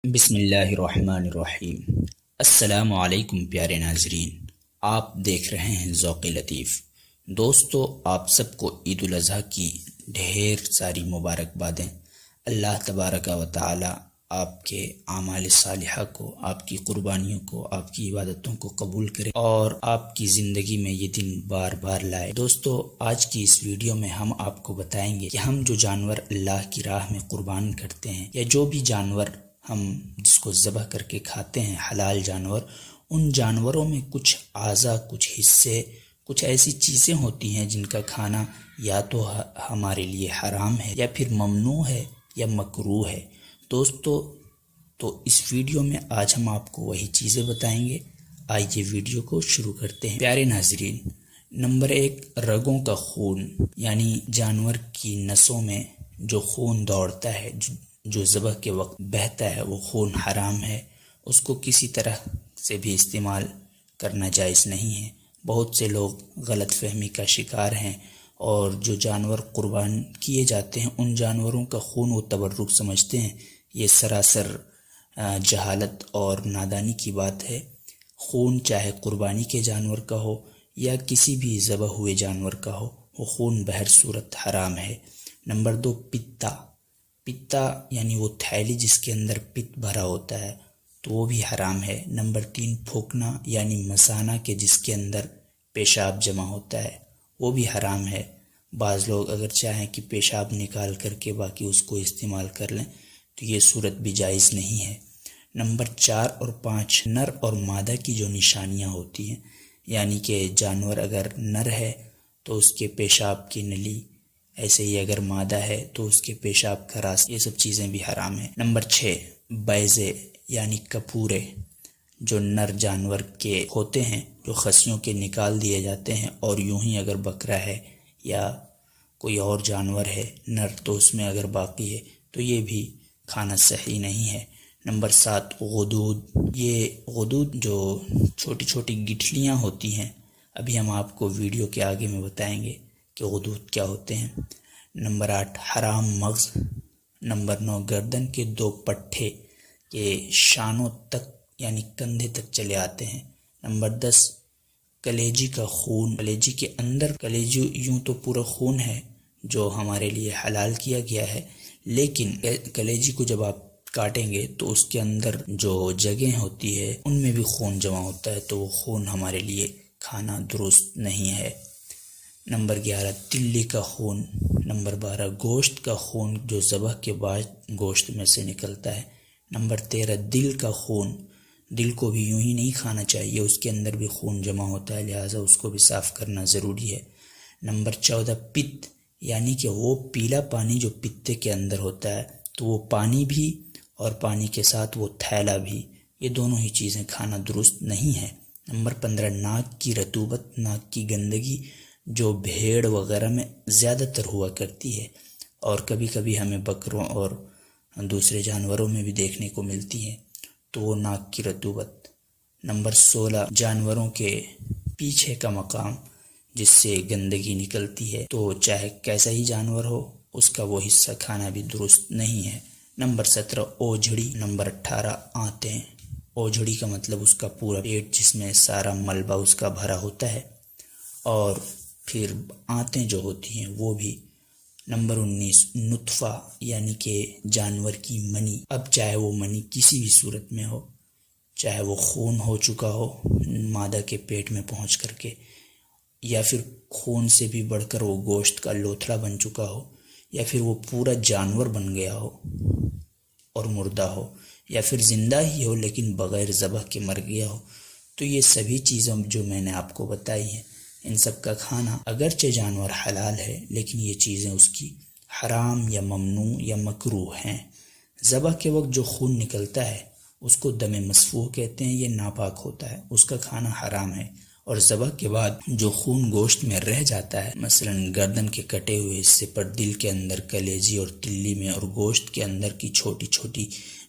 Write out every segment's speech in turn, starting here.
بسم اللہ الرحمن الرحیم۔ السلام علیکم پیارے ناظرین، آپ دیکھ رہے ہیں ذوق لطیف۔ دوستو، آپ سب کو عید الاضحیٰ کی ڈھیر ساری مبارکبادیں۔ اللہ تبارک و تعالی آپ کے اعمال صالحہ کو، آپ کی قربانیوں کو، آپ کی عبادتوں کو قبول کرے اور آپ کی زندگی میں یہ دن بار بار لائے۔ دوستو، آج کی اس ویڈیو میں ہم آپ کو بتائیں گے کہ ہم جو جانور اللہ کی راہ میں قربان کرتے ہیں، یا جو بھی جانور ہم جس کو ذبح کر کے کھاتے ہیں، حلال جانور، ان جانوروں میں کچھ اعضاء، کچھ حصے، کچھ ایسی چیزیں ہوتی ہیں جن کا کھانا یا تو ہمارے لیے حرام ہے، یا پھر ممنوع ہے، یا مکروہ ہے۔ دوستو، تو اس ویڈیو میں آج ہم آپ کو وہی چیزیں بتائیں گے۔ آئیے ویڈیو کو شروع کرتے ہیں۔ پیارے ناظرین، نمبر 1، رگوں کا خون، یعنی جانور کی نسوں میں جو خون دوڑتا ہے، جو ذبح کے وقت بہتا ہے، وہ خون حرام ہے۔ اس کو کسی طرح سے بھی استعمال کرنا جائز نہیں ہے۔ بہت سے لوگ غلط فہمی کا شکار ہیں، اور جو جانور قربان کیے جاتے ہیں ان جانوروں کا خون وہ تبرک سمجھتے ہیں۔ یہ سراسر جہالت اور نادانی کی بات ہے۔ خون چاہے قربانی کے جانور کا ہو یا کسی بھی ذبح ہوئے جانور کا ہو، وہ خون بہر صورت حرام ہے۔ نمبر 2، پتا یعنی وہ تھیلی جس کے اندر پت بھرا ہوتا ہے، تو وہ بھی حرام ہے۔ نمبر 3، پھونکنا یعنی مثانہ کے جس کے اندر پیشاب جمع ہوتا ہے، وہ بھی حرام ہے۔ بعض لوگ اگر چاہیں کہ پیشاب نکال کر کے باقی اس کو استعمال کر لیں تو یہ صورت بھی جائز نہیں ہے۔ نمبر 4 اور 5، نر اور مادہ کی جو نشانیاں ہوتی ہیں، یعنی کہ جانور اگر نر ہے تو اس کے پیشاب کی نلی، ایسے ہی اگر مادہ ہے تو اس کے پیشاب کا راستہ، یہ سب چیزیں بھی حرام ہیں۔ نمبر 6، بیضے یعنی کپورے، جو نر جانور کے ہوتے ہیں، جو خصیوں کے نکال دیے جاتے ہیں، اور یوں ہی اگر بکرا ہے یا کوئی اور جانور ہے نر تو اس میں اگر باقی ہے تو یہ بھی کھانا صحیح نہیں ہے۔ نمبر 7، غدود، یہ غدود جو چھوٹی چھوٹی گٹھلیاں ہوتی ہیں، ابھی ہم آپ کو ویڈیو کے آگے میں بتائیں گے کہ غدود کیا ہوتے ہیں۔ نمبر 8، حرام مغز۔ نمبر 9، گردن کے 2 پٹھے یہ شانوں تک یعنی کندھے تک چلے آتے ہیں۔ نمبر 10، کلیجی کا خون۔ کلیجی کے اندر، کلیجی یوں تو پورا خون ہے جو ہمارے لیے حلال کیا گیا ہے، لیکن کلیجی کو جب آپ کاٹیں گے تو اس کے اندر جو جگہیں ہوتی ہے ان میں بھی خون جمع ہوتا ہے، تو وہ خون ہمارے لیے کھانا درست نہیں ہے۔ نمبر 11، تلی کا خون۔ نمبر 12، گوشت کا خون جو ذبح کے بعد گوشت میں سے نکلتا ہے۔ نمبر 13، دل کا خون۔ دل کو بھی یوں ہی نہیں کھانا چاہیے، اس کے اندر بھی خون جمع ہوتا ہے، لہٰذا اس کو بھی صاف کرنا ضروری ہے۔ نمبر 14، پت، یعنی کہ وہ پیلا پانی جو پتے کے اندر ہوتا ہے، تو وہ پانی بھی اور پانی کے ساتھ وہ تھیلا بھی، یہ دونوں ہی چیزیں کھانا درست نہیں ہے۔ نمبر 15، ناک کی رطوبت، ناک کی گندگی جو بھیڑ وغیرہ میں زیادہ تر ہوا کرتی ہے، اور کبھی کبھی ہمیں بکروں اور دوسرے جانوروں میں بھی دیکھنے کو ملتی ہے، تو وہ ناک کی رطوبت۔ نمبر 16، جانوروں کے پیچھے کا مقام جس سے گندگی نکلتی ہے، تو چاہے کیسا ہی جانور ہو اس کا وہ حصہ کھانا بھی درست نہیں ہے۔ نمبر 17، اوجھڑی۔ نمبر 18، آنتیں۔ اوجھڑی کا مطلب اس کا پورا پیٹ جس میں سارا ملبہ اس کا بھرا ہوتا ہے، اور پھر آنتیں جو ہوتی ہیں وہ بھی۔ نمبر 19، نطفہ، یعنی کہ جانور کی منی۔ اب چاہے وہ منی کسی بھی صورت میں ہو، چاہے وہ خون ہو چکا ہو مادہ کے پیٹ میں پہنچ کر کے، یا پھر خون سے بھی بڑھ کر وہ گوشت کا لوتھڑا بن چکا ہو، یا پھر وہ پورا جانور بن گیا ہو اور مردہ ہو، یا پھر زندہ ہی ہو لیکن بغیر ذبح کے مر گیا ہو، تو یہ سبھی چیزیں جو میں نے آپ کو بتائی ہیں، ان سب کا کھانا اگرچہ جانور حلال ہے لیکن یہ چیزیں اس کی حرام یا ممنوع یا مکروہ ہیں۔ ذبح کے وقت جو خون نکلتا ہے اس کو دم مسفوح کہتے ہیں، یہ ناپاک ہوتا ہے، اس کا کھانا حرام ہے۔ اور ذبح کے بعد جو خون گوشت میں رہ جاتا ہے، مثلا گردن کے کٹے ہوئے حصے پر، دل کے اندر، کلیجی اور تلی میں، اور گوشت کے اندر کی چھوٹی چھوٹی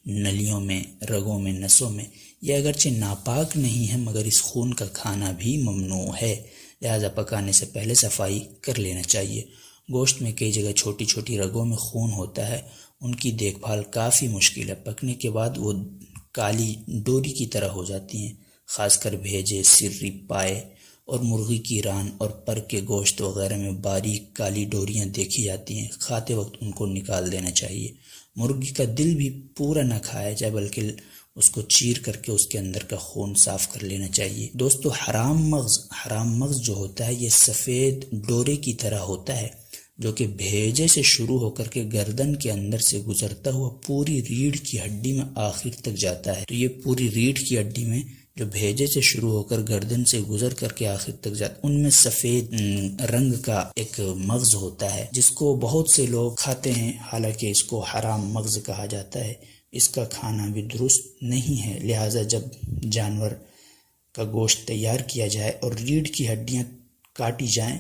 نلیوں میں، رگوں میں، نسوں میں، یہ اگرچہ ناپاک نہیں ہے مگر اس خون کا کھانا بھی ممنوع ہے، لہذا پکانے سے پہلے صفائی کر لینا چاہیے۔ گوشت میں کئی جگہ چھوٹی چھوٹی رگوں میں خون ہوتا ہے، ان کی دیکھ بھال کافی مشکل ہے، پکنے کے بعد وہ کالی ڈوری کی طرح ہو جاتی ہیں۔ خاص کر بھیجے، سری، پائے اور مرغی کی ران اور پر کے گوشت وغیرہ میں باریک کالی ڈوریاں دیکھی جاتی ہیں، کھاتے وقت ان کو نکال دینا چاہیے۔ مرغی کا دل بھی پورا نہ کھایا جائے بلکہ اس کو چیر کر کے اس کے اندر کا خون صاف کر لینا چاہیے۔ دوستو حرام مغز جو ہوتا ہے یہ سفید ڈورے کی طرح ہوتا ہے جو کہ بھیجے سے شروع ہو کر کے گردن کے اندر سے گزرتا ہوا پوری ریڑھ کی ہڈی میں آخر تک جاتا ہے۔ تو یہ پوری ریڑھ کی ہڈی میں جو بھیجے سے شروع ہو کر گردن سے گزر کر کے آخر تک جاتا ہے، ان میں سفید رنگ کا ایک مغز ہوتا ہے جس کو بہت سے لوگ کھاتے ہیں، حالانکہ اس کو حرام مغز کہا جاتا ہے۔ اس کا کھانا بھی درست نہیں ہے، لہٰذا جب جانور کا گوشت تیار کیا جائے اور ریڑھ کی ہڈیاں کاٹی جائیں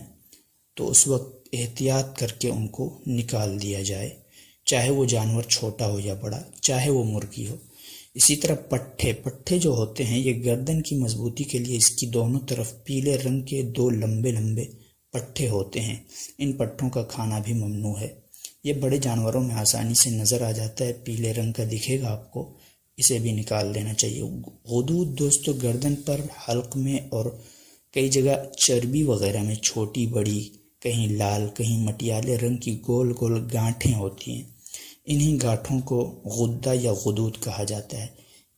تو اس وقت احتیاط کر کے ان کو نکال دیا جائے، چاہے وہ جانور چھوٹا ہو یا بڑا، چاہے وہ مرغی ہو۔ اسی طرح پٹھے جو ہوتے ہیں یہ گردن کی مضبوطی کے لیے اس کی دونوں طرف پیلے رنگ کے 2 لمبے لمبے پٹھے ہوتے ہیں، ان پٹھوں کا کھانا بھی ممنوع ہے۔ یہ بڑے جانوروں میں آسانی سے نظر آ جاتا ہے، پیلے رنگ کا دکھے گا آپ کو، اسے بھی نکال دینا چاہیے۔ غدود دوستو گردن پر، حلق میں اور کئی جگہ چربی وغیرہ میں چھوٹی بڑی، کہیں لال کہیں مٹیالے رنگ کی گول گول گانٹھیں ہوتی ہیں، انہی گانٹھوں کو غدہ یا غدود کہا جاتا ہے۔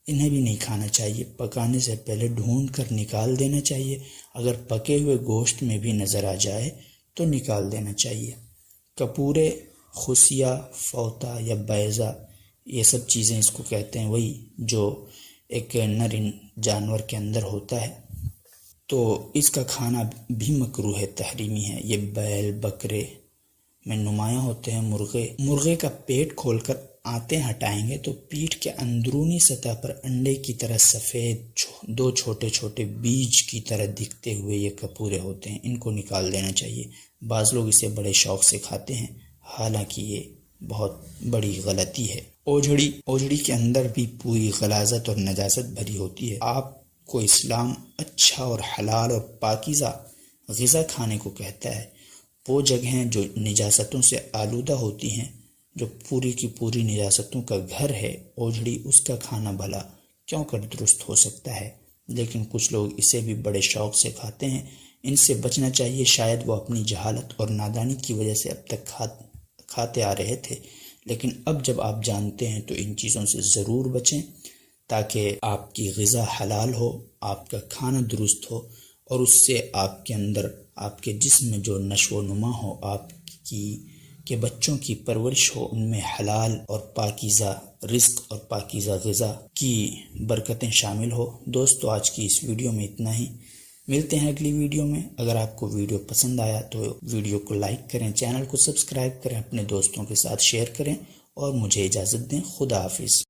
انہیں بھی نہیں کھانا چاہیے، پکانے سے پہلے ڈھونڈ کر نکال دینا چاہیے، اگر پکے ہوئے گوشت میں بھی نظر آ جائے تو نکال دینا چاہیے۔ کپورے، خسیا، فوتا یا بیضہ، یہ سب چیزیں اس کو کہتے ہیں، وہی جو ایک نر جانور کے اندر ہوتا ہے، تو اس کا کھانا بھی مکروہ ہے، تحریمی ہے۔ یہ بیل، بکرے میں نمایاں ہوتے ہیں۔ مرغے کا پیٹ کھول کر آنتیں ہٹائیں گے تو پیٹھ کے اندرونی سطح پر انڈے کی طرح سفید 2 چھوٹے چھوٹے بیج کی طرح دکھتے ہوئے یہ کپورے ہوتے ہیں، ان کو نکال دینا چاہیے۔ بعض لوگ اسے بڑے شوق سے کھاتے ہیں، حالانکہ یہ بہت بڑی غلطی ہے۔ اوجھڑی کے اندر بھی پوری غلاظت اور نجاست بھری ہوتی ہے۔ آپ کو اسلام اچھا اور حلال اور پاکیزہ غذا کھانے کو کہتا ہے۔ وہ جگہیں جو نجاستوں سے آلودہ ہوتی ہیں، جو پوری کی پوری نجاستوں کا گھر ہے، اوجھڑی، اس کا کھانا بھلا کیوں کر درست ہو سکتا ہے؟ لیکن کچھ لوگ اسے بھی بڑے شوق سے کھاتے ہیں، ان سے بچنا چاہیے۔ شاید وہ اپنی جہالت اور نادانی کی وجہ سے اب تک کھاتے آ رہے تھے، لیکن اب جب آپ جانتے ہیں تو ان چیزوں سے ضرور بچیں تاکہ آپ کی غذا حلال ہو، آپ کا کھانا درست ہو، اور اس سے آپ کے اندر، آپ کے جسم میں جو نشو و نما ہو، آپ کے بچوں کی پرورش ہو، ان میں حلال اور پاکیزہ رزق اور پاکیزہ غذا کی برکتیں شامل ہو۔ دوستو آج کی اس ویڈیو میں اتنا ہی، ملتے ہیں اگلی ویڈیو میں۔ اگر آپ کو ویڈیو پسند آیا تو ویڈیو کو لائک کریں، چینل کو سبسکرائب کریں، اپنے دوستوں کے ساتھ شیئر کریں اور مجھے اجازت دیں۔ خدا حافظ۔